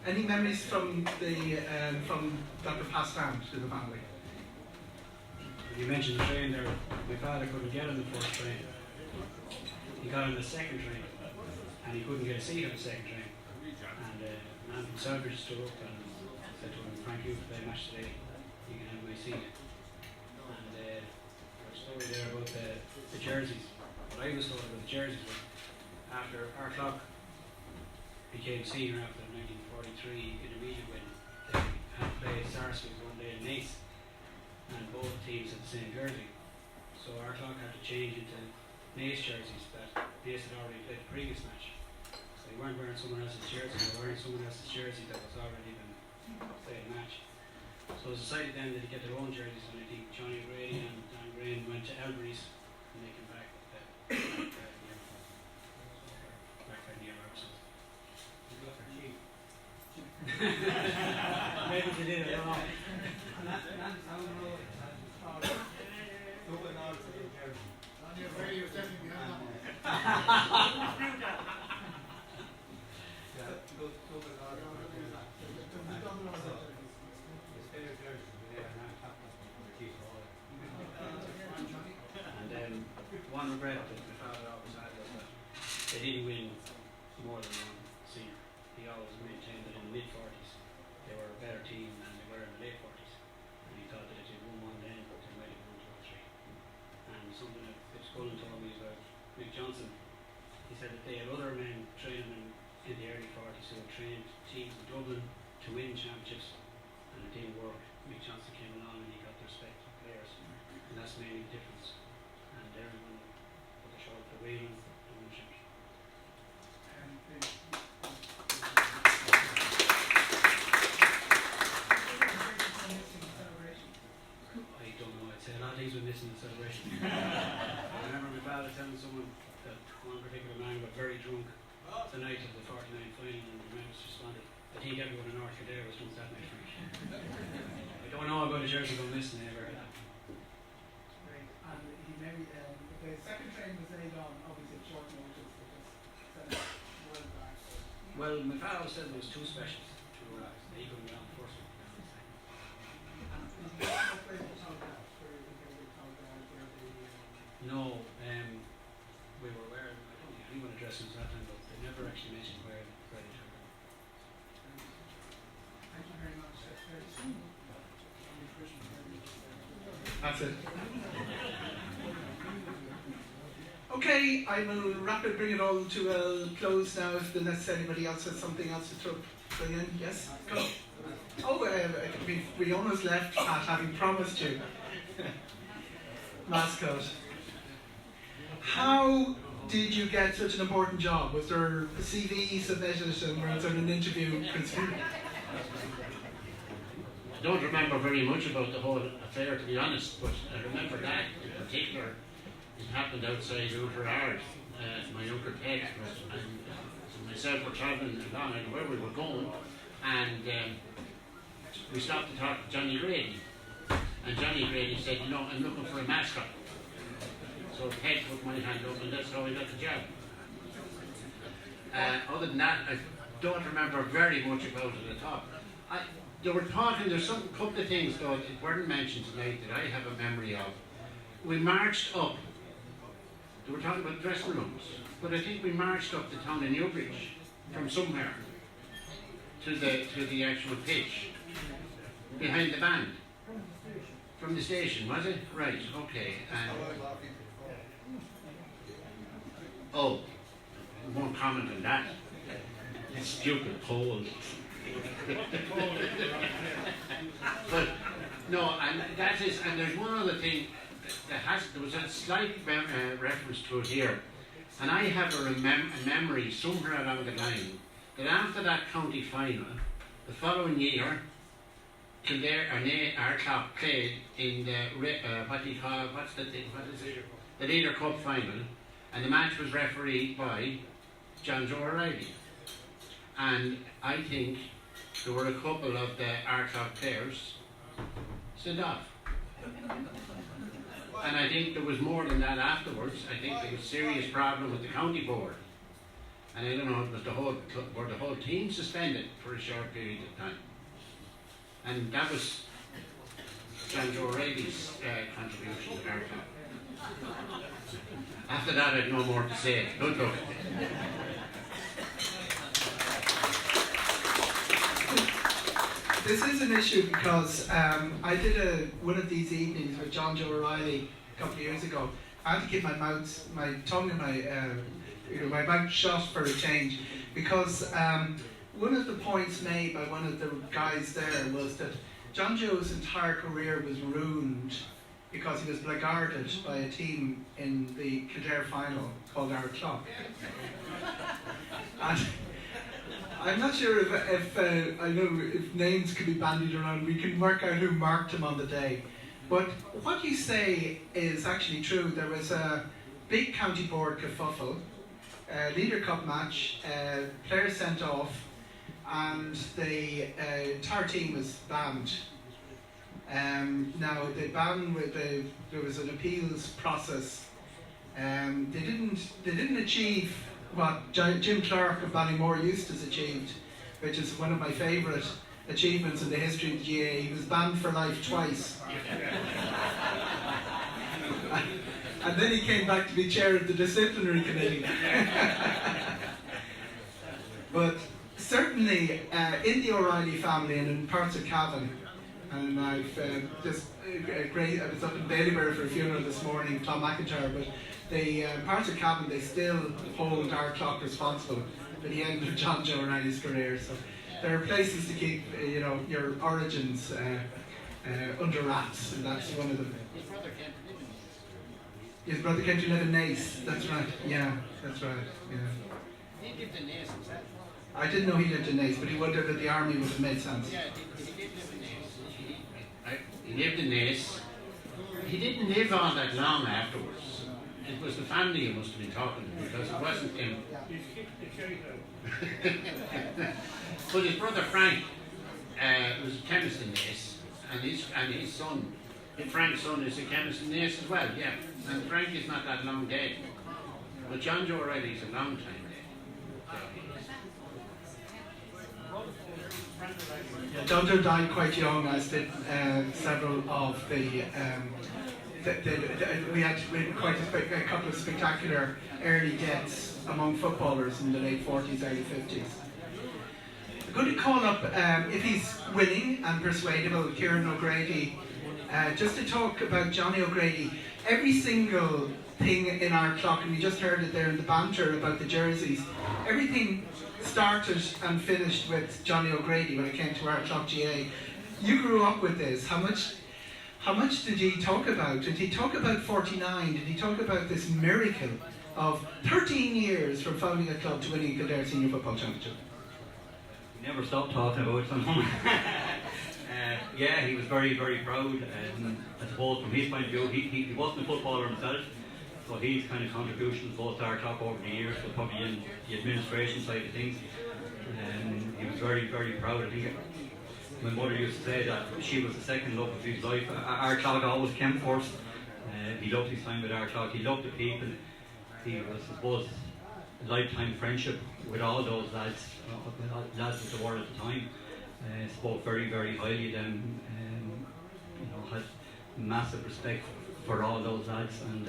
Any memories from that were passed down to the family? You mentioned the train there. My father couldn't get on the first train. He got on the second train, and he couldn't get a seat on the second train. And a man from Southbridge stood up and said to him, "Frank, you play a match today. You can have my seat." And there's a story there about the jerseys. What I was told about the jerseys was after Ardclough became senior after the 1943 intermediate win, they had played Sarsfield one day in Naas, and both teams had the same jersey. So Ardclough had to change into Naas jerseys that Naas had already played the previous match. So they weren't wearing someone else's jersey, they were wearing someone else's jersey that was already been played a match. So it was decided then that they get their own jerseys, and I think Johnny Brady and Dan Green went to Elbury's and they came back with the back by the year or so. Maybe they did, I don't know. And one regret that my father always had was that they didn't win more than one senior. He always maintained that in the mid-40s they were a better team than they were in the late 40s. And he thought that if they won one then, they might have won 2 or 3. And something that Fitzcullen told me about Mick Johnson, he said that they had other men training in the early 40s who had trained teams in Dublin to win championships, and it didn't work. Mick Johnson came along and he got the respect of the players, and that's mainly the difference. And everyone put their shoulder to the wheel and won championships. I don't know, I'd say a lot of things were missing in the celebration. I remember my father telling someone that one particular man got very drunk the night of the 49 final, and the man just responded, "I think everyone in North Kildare was drunk that night, Frank." I don't know about a jersey going missing ever. And he maybe the second train was laid on obviously at short notice because well back. Well, my father always said there was 2 specials. He couldn't get on the first one. No, we were wearing, I don't think anyone addressed us that time, but they never actually mentioned where they took it. Thank you very much. That's it. Okay, I will bring it all to a close now. If anybody else has something else to bring in, yes, go. Oh, we almost left Pat having promised you. Mascot. How did you get such an important job? Was there a CV submitted and was there an interview considered? I don't remember very much about the whole affair, to be honest, but I remember that in particular. It happened outside Ard. My uncle Ted and myself were travelling along, I don't know where we were going, and we stopped to talk to Johnny Grady. And Johnny Grady said, "You know, I'm looking for a mascot." So Ted put my hand up, and that's how I got the job. Other than that, I don't remember very much about it at all. They were talking, there's a couple of things though that weren't mentioned tonight that I have a memory of. We marched up, they were talking about dressing rooms, but I think we marched up the town in Newbridge from somewhere to the actual pitch, behind the band. From the station, was it? Right, okay. Oh, I won't comment on that. It's stupid cold. But No, and that is, and there's one other thing there was a slight reference to it here, and I have a memory somewhere along the line that after that county final, the following year, Kildare or Ardclough played in the the Leader Cup final, and the match was refereed by John Joe O'Reilly, and I think there were a couple of the Ardclough players sent off. And I think there was more than that afterwards. I think there was a serious problem with the county board. And I don't know, it was the whole team suspended for a short period of time. And that was John Joe O'Reilly's contribution to Ardclough. After that, I have no more to say. Good luck. This is an issue because I did one of these evenings with John Joe O'Reilly a couple of years ago. I had to keep my tongue and my mouth shut for a change, because one of the points made by one of the guys there was that John Joe's entire career was ruined because he was blackguarded by a team in the Kildare final called Ardclough. And I'm not sure if names can be bandied around. We can work out who marked him on the day. But what you say is actually true. There was a big county board kerfuffle, Leader Cup match, players sent off, and the entire team was banned. Now the ban there was an appeals process. They didn't achieve what Jim Clark of Ballymore Eustace achieved, which is one of my favourite achievements in the history of the GAA. He was banned for life twice. And then he came back to be chair of the disciplinary committee. But certainly in the O'Reilly family and in parts of Cavan, and I've I was up in Ballybor for a funeral this morning, Tom McIntyre, but the parts of Cavan, they still hold Ardclough responsible for the end of John Joe O'Reilly's career. So there are places to keep your origins under wraps, and that's one of them. His brother came to live in Naas. That's right. Yeah, that's right. Yeah. He lived in Naas himself. I didn't know he lived in Naas, but he would have at the army would have made sense. Yeah, he did live in Naas. He lived in Naas. He didn't live all that long afterwards. It was the family who must have been talking to him, because it wasn't him. But his brother Frank was a chemist in Naas, and his son, Frank's son, is a chemist in Naas as well. Yeah, and Frank is not that long dead. But John Joe O'Reilly is a long time dead. Yeah, John Joe died quite young, as did several of the. We had quite a couple of spectacular early deaths among footballers in the late 40s, early 50s. I'm going to call up, if he's willing and persuadable, Kieran O'Grady, just to talk about Johnny O'Grady. Every single thing in Ardclough, and we just heard it there in the banter about the jerseys, everything started and finished with Johnny O'Grady when it came to Ardclough GAA. You grew up with this. How much did he talk about? Did he talk about 49? Did he talk about this miracle of 13 years from founding a club to winning Kildare Senior Football Championship? He never stopped talking about it. Yeah, he was very, very proud, and I suppose from his point of view, he wasn't a footballer himself, so his kind of contributions both to Ardclough over the years, but probably in the administration side of things, he was very, very proud. I think my mother used to say that she was the second love of his life. Ardclough always came first. He loved his time with Ardclough, he loved the people. He was, I suppose, a lifetime friendship with all those lads that were at the time. Spoke very, very highly of them, had massive respect for all those lads, and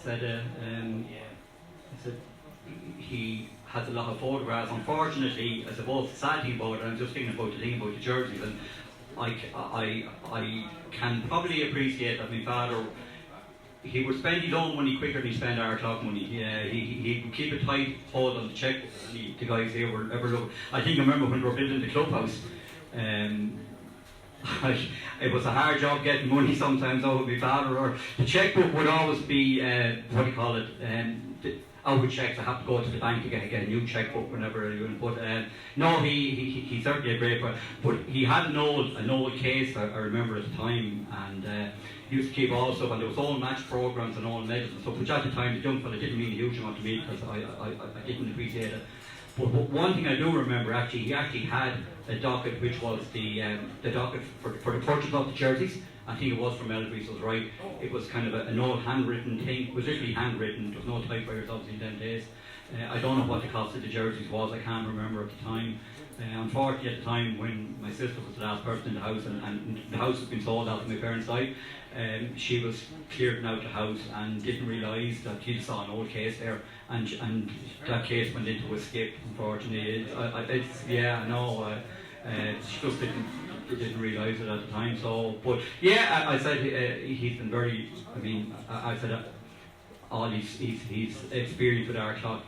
said he had a lot of photographs. Unfortunately, I suppose the sad thing about it, I'm just thinking about the jerseys, and I can probably appreciate that my father, he would spend his own money quicker than he spent Ardclough money. He would keep a tight hold on the cheque. The guys here were ever looking. I think I remember when we were building the clubhouse, it was a hard job getting money sometimes out of my father, or the checkbook would always be, what do you call it, out with checks. I have to go to the bank to get a new checkbook whenever I do. But no, he certainly a great boy. But he had an old case, I remember at the time, and he used to keep all stuff, and there was all match programs and all medals and stuff, which at the time the young fella didn't mean a huge amount to me, because I didn't appreciate it. But one thing I do remember, he actually had a docket which was the docket for the purchase of the jerseys. I think it was from Eldry, so it was right. It was kind of an old handwritten thing. It was literally handwritten. There was no typewriters obviously in them days. I don't know what the cost of the jerseys was. I can't remember at the time. Unfortunately, at the time when my sister was the last person in the house, and the house had been sold out to my parents' side, she was clearing out the house and didn't realise that she saw an old case there, and that case went into a skip. Unfortunately, I know. She just didn't realise it at the time. So, but yeah, I said he's been very. I mean, I said all his experience with Ardclough,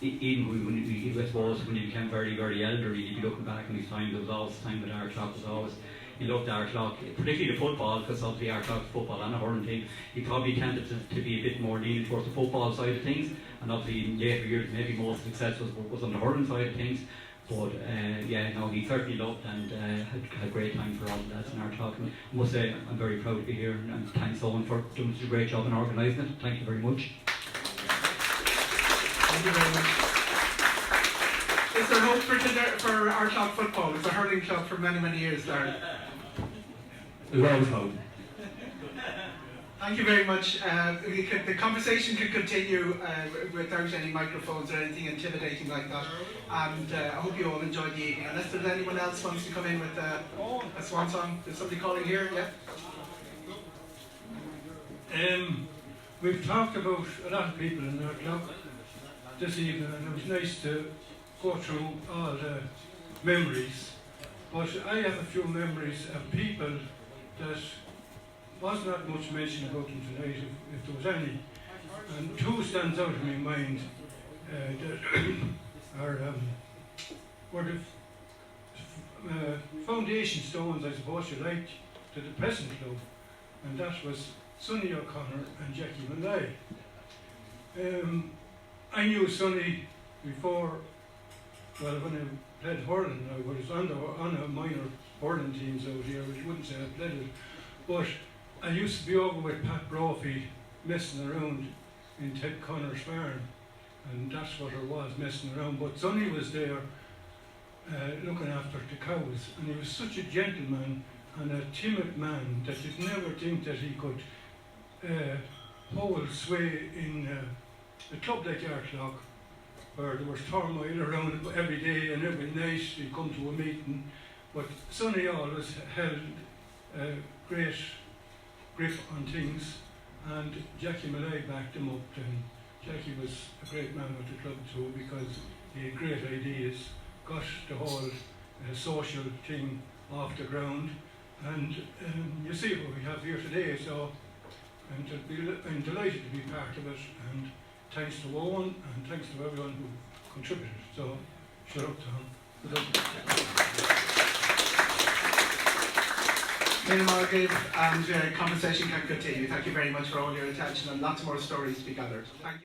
even when he became very, very elderly, he'd be looking back on his time. There was always time with Ardclough. Was always he loved Ardclough, particularly the football, because obviously Ardclough's football and a hurling team. He probably tended to be a bit more leaning towards the football side of things, and obviously in later years maybe most success was on the hurling side of things. But yeah, no, he certainly loved and had a great time for all the lads in Ardclough. And I must say, I'm very proud to be here, and thanks Owen for doing such a great job in organising it. Thank you very much. Thank you very much. Is there hope for Ardclough football? It's a hurling club for many, many years, Darren. There's always hope. Thank you very much. The conversation could continue without any microphones or anything intimidating like that. And I hope you all enjoyed the evening. Unless there's anyone else wants to come in with a swan song. There's somebody calling here, yeah? We've talked about a lot of people in Ardclough this evening, and it was nice to go through all the memories. But I have a few memories of people that was not much mentioned about them tonight, if there was any. And two stands out in my mind that were the foundation stones, I suppose you like, to the present club, and that was Sonny O'Connor and Jackie Malay. I knew Sonny before, well, when I played hurling. I was on a minor hurling teams out here, which wouldn't say I played it, but I used to be over with Pat Brophy messing around in Ted Connor's farm, and that's what it was, messing around. But Sonny was there looking after the cows, and he was such a gentleman and a timid man that you'd never think that he could hold sway in a club like Ardclough, where there was turmoil around every day and every night he'd come to a meeting. But Sonny always held a great grip on things, and Jackie Malay backed him up. And Jackie was a great man with the club too, because he had great ideas, got the whole social thing off the ground, and you see what we have here today. So I'm delighted to be part of it, and thanks to Eoghan and thanks to everyone who contributed. So shut up, Tom. Good luck. And conversation can continue. Thank you very much for all your attention, and lots more stories to be gathered. Thank you.